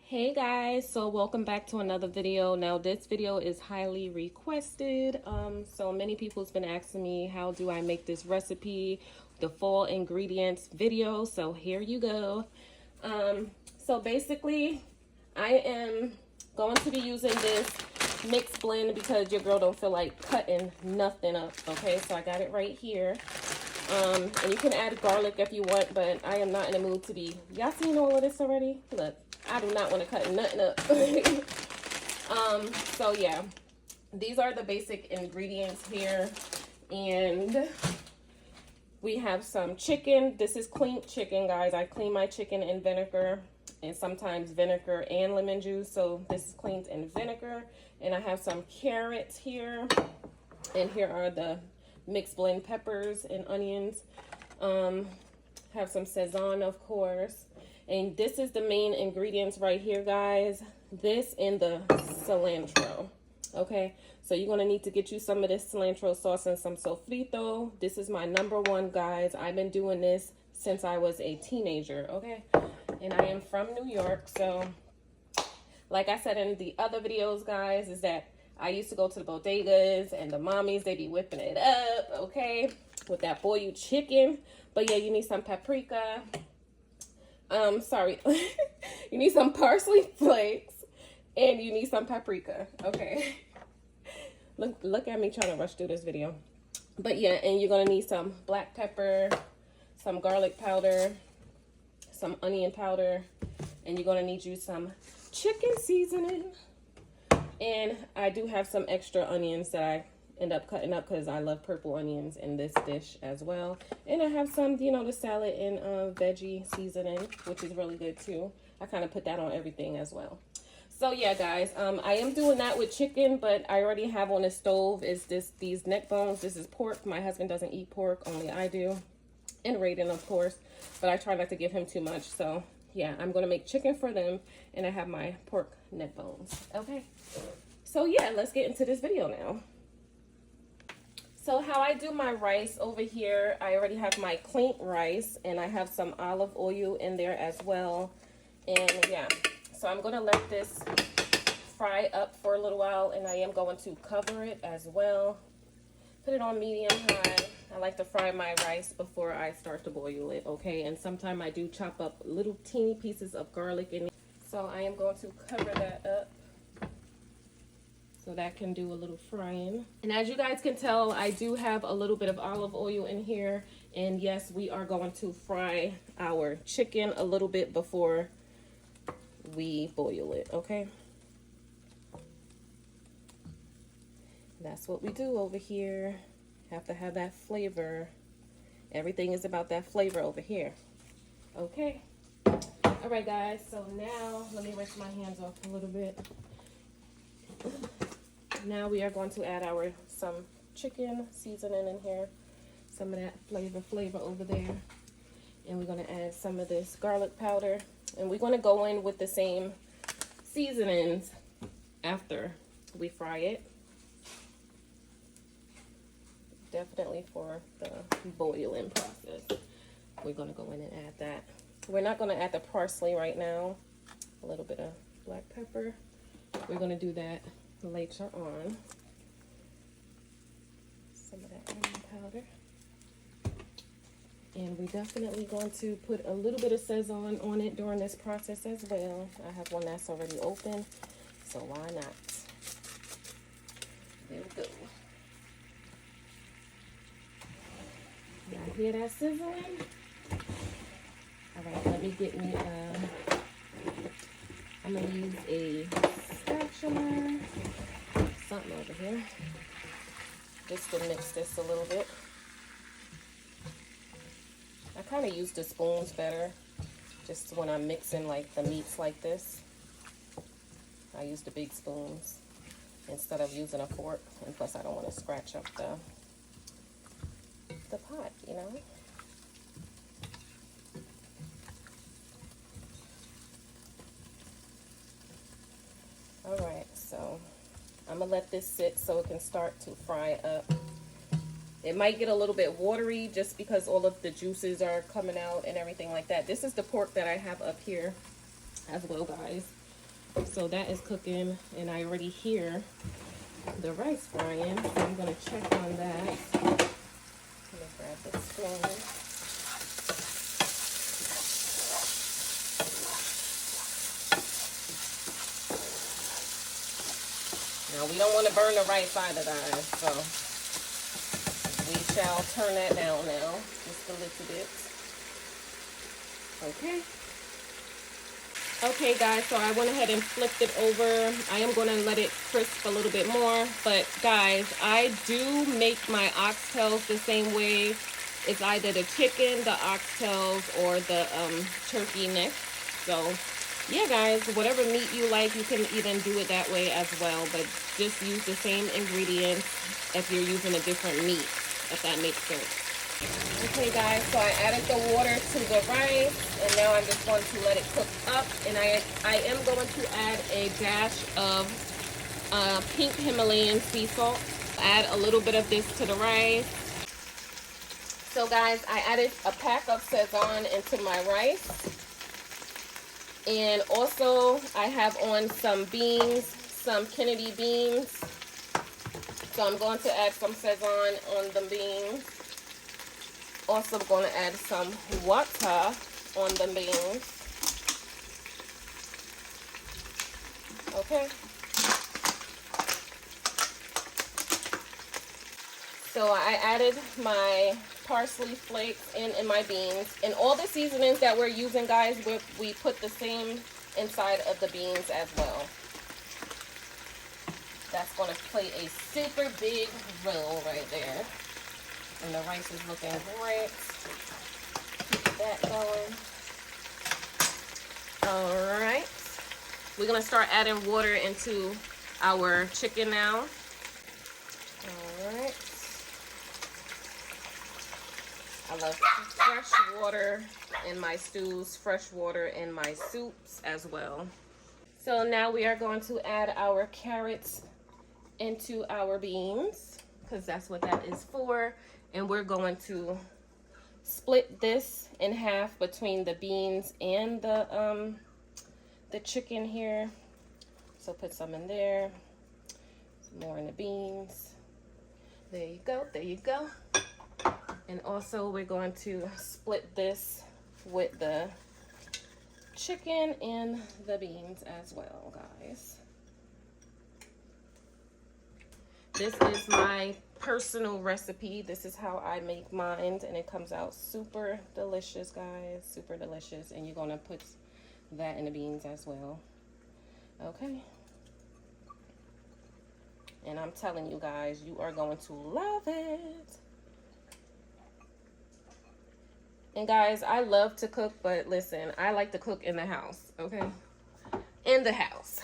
Hey guys, so welcome back to another video. Now this video is highly requested. So many people's been asking me how do I make this recipe, the fall ingredients video. So here you go. So basically I am going to be using this mixed blend because your girl don't feel like cutting nothing up. Okay, so I got it right here. And you can add garlic if you want, but I am not in the mood to be. Y'all seen all of this already? Look, I do not want to cut nothing up. So yeah, these are the basic ingredients here. And we have some chicken. This is clean chicken, guys. I clean my chicken in vinegar and sometimes vinegar and lemon juice. So this is cleaned in vinegar. And I have some carrots here. And here are the mixed blend peppers and onions. Have some Szechuan, of course. And this is the main ingredients right here, guys. This and the cilantro. Okay, so you're gonna need to get you some of this cilantro sauce and some sofrito. This is my #1, guys. I've been doing this since I was a teenager, okay? And I am from New York, so like I said in the other videos, guys, is that I used to go to the bodegas and the mommies, they be whipping it up, okay, with that boiled chicken. But yeah, you need some paprika. You need some parsley flakes and you need some paprika, okay? Look at me trying to rush through this video. But yeah, and you're gonna need some black pepper, some garlic powder, some onion powder, and you're gonna need you some chicken seasoning. And I do have some extra onions that I end up cutting up because I love purple onions in this dish as well. And I have some, you know, the salad and veggie seasoning, which is really good too. I kind of put that on everything as well. So yeah, guys, I am doing that with chicken, but I already have on the stove is these neck bones. This is pork. My husband doesn't eat pork, only I do. And Raiden, of course, but I try not to give him too much. So yeah, I'm gonna make chicken for them, and I have my pork neck bones. Okay, so yeah, let's get into this video now. So how I do my rice over here, I already have my clean rice, and I have some olive oil in there as well. And yeah, so I'm gonna let this fry up for a little while, and I am going to cover it as well. Put it on medium high. I like to fry my rice before I start to boil it, okay? And sometimes I do chop up little teeny pieces of garlic in it. So I am going to cover that up so that can do a little frying. And as you guys can tell, I do have a little bit of olive oil in here. And yes, we are going to fry our chicken a little bit before we boil it, okay? That's what we do over here. Have to have that flavor. Everything is about that flavor over here. Okay. All right, guys. So now let me rinse my hands off a little bit. Now we are going to add some chicken seasoning in here. Some of that flavor over there. And we're going to add some of this garlic powder. And we're going to go in with the same seasonings after we fry it. Definitely for the boiling process. We're going to go in and add that. We're not going to add the parsley right now. A little bit of black pepper. We're going to do that later on. Some of that onion powder. And we're definitely going to put a little bit of Szechuan on it during this process as well. I have one that's already open, so why not? There we go. Y'all hear that sizzling? All right, let me get me, I'm gonna use a spatula, something over here, just to mix this a little bit. I kind of use the spoons better, just when I'm mixing like the meats like this. I use the big spoons instead of using a fork, and plus I don't want to scratch up the pot, you know. All right, so I'm gonna let this sit so it can start to fry up. It might get a little bit watery just because all of the juices are coming out and everything like that. This is the pork that I have up here as well, guys. So that is cooking, and I already hear the rice frying, so I'm gonna check on that. I'm gonna grab the spoon. Now we don't want to burn the rice either, guys, so we shall turn that down now, just a little bit. Okay. Okay, guys, so I went ahead and flipped it over. I am going to let it crisp a little bit more, but guys, I do make my oxtails the same way. It's either the chicken, the oxtails, or the turkey neck. So yeah, guys, whatever meat you like, you can even do it that way as well, but just use the same ingredients if you're using a different meat, if that makes sense. Okay, guys, so I added the water to the rice, and now I'm just going to let it cook up, and I am going to add a dash of pink Himalayan sea salt. Add a little bit of this to the rice. So guys, I added a pack of Szechuan into my rice. And also, I have on some beans, some Kennedy beans. So I'm going to add some Szechuan on the beans. Also, I'm going to add some water on the beans. Okay. So I added my parsley flakes in my beans. And all the seasonings that we're using, guys, we put the same inside of the beans as well. That's going to play a super big role right there. And the rice is looking great. Keep that going. All right. We're going to start adding water into our chicken now. All right. I love fresh water in my stews, fresh water in my soups as well. So now we are going to add our carrots into our beans, because that's what that is for. And we're going to split this in half between the beans and the chicken here. So put some in there, some more in the beans. There you go, there you go. And also we're going to split this with the chicken and the beans as well, guys. This is my personal recipe. This is how I make mine, and it comes out super delicious, guys. Super delicious. And you're going to put that in the beans as well. Okay. And I'm telling you guys, you are going to love it. And guys, I love to cook, but listen, I like to cook in the house, okay? In the house.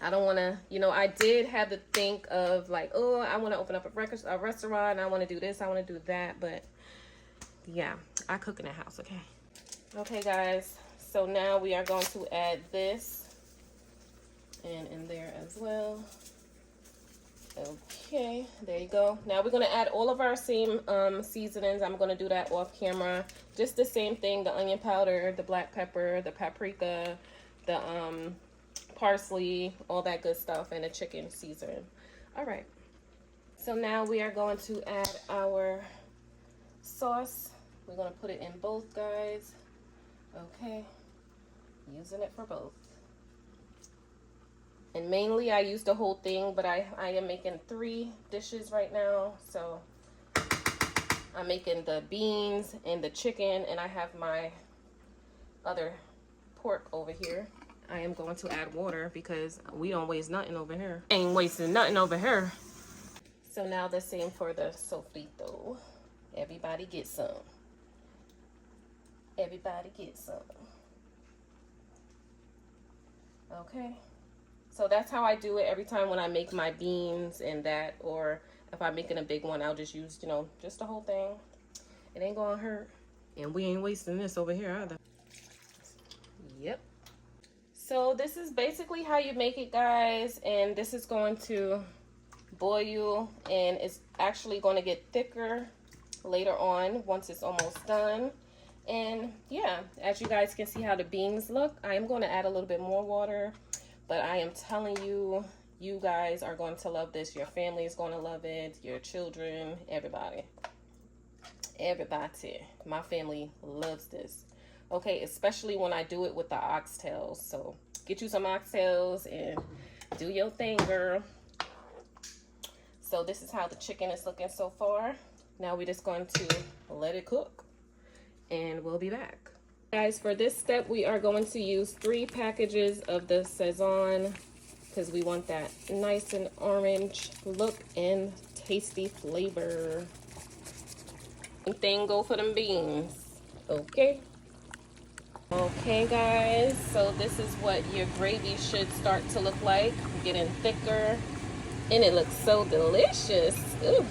I don't want to, you know, I did have to think of like, oh, I want to open up a restaurant. I want to do this. I want to do that. But yeah, I cook in the house. Okay. Okay, guys. So now we are going to add this and in there as well. Okay, there you go. Now we're going to add all of our same seasonings. I'm going to do that off camera. Just the same thing, the onion powder, the black pepper, the paprika, the parsley, all that good stuff, and the chicken seasoning. All right. So now we are going to add our sauce. We're going to put it in both, guys. Okay. Using it for both. And mainly I use the whole thing, but I am making 3 dishes right now. So I'm making the beans and the chicken, and I have my other pork over here. I am going to add water because we don't waste nothing over here. Ain't wasting nothing over here. So now the same for the sofrito. Everybody get some. Everybody get some. Okay. So that's how I do it every time when I make my beans and that, or if I'm making a big one, I'll just use, you know, just the whole thing. It ain't gonna hurt. And we ain't wasting this over here either. Yep. So this is basically how you make it, guys. And this is going to boil, and it's actually going to get thicker later on once it's almost done. And yeah, as you guys can see how the beans look, I am going to add a little bit more water, but I am telling you, you guys are going to love this. Your family is going to love it, your children, everybody. Everybody. My family loves this. Okay, especially when I do it with the oxtails. So get you some oxtails and do your thing, girl. So this is how the chicken is looking so far. Now we're just going to let it cook and we'll be back. Guys, for this step, we are going to use 3 packages of the Sazon because we want that nice and orange look and tasty flavor. Same thing go for them beans. Okay. Okay, guys, so this is what your gravy should start to look like, getting thicker, and it looks so delicious. Ooh,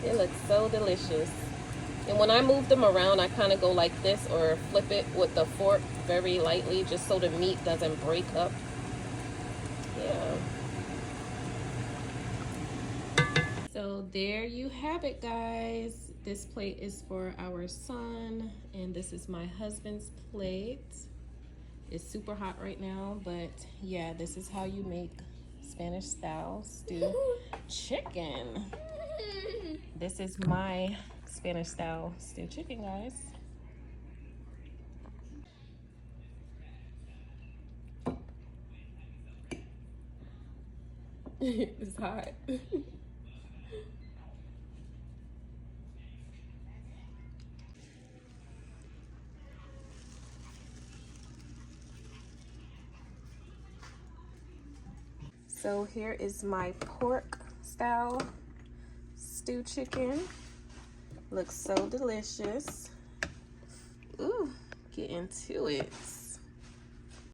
it looks so delicious. And when I move them around, I kind of go like this or flip it with the fork very lightly just so the meat doesn't break up. Yeah. So there you have it, guys. This plate is for our son, and this is my husband's plate. It's super hot right now, but yeah, this is how you make Spanish style stewed chicken. This is my Spanish style stewed chicken, guys. It's hot. So here is my pork style stewed chicken. Looks so delicious. Ooh, get into it.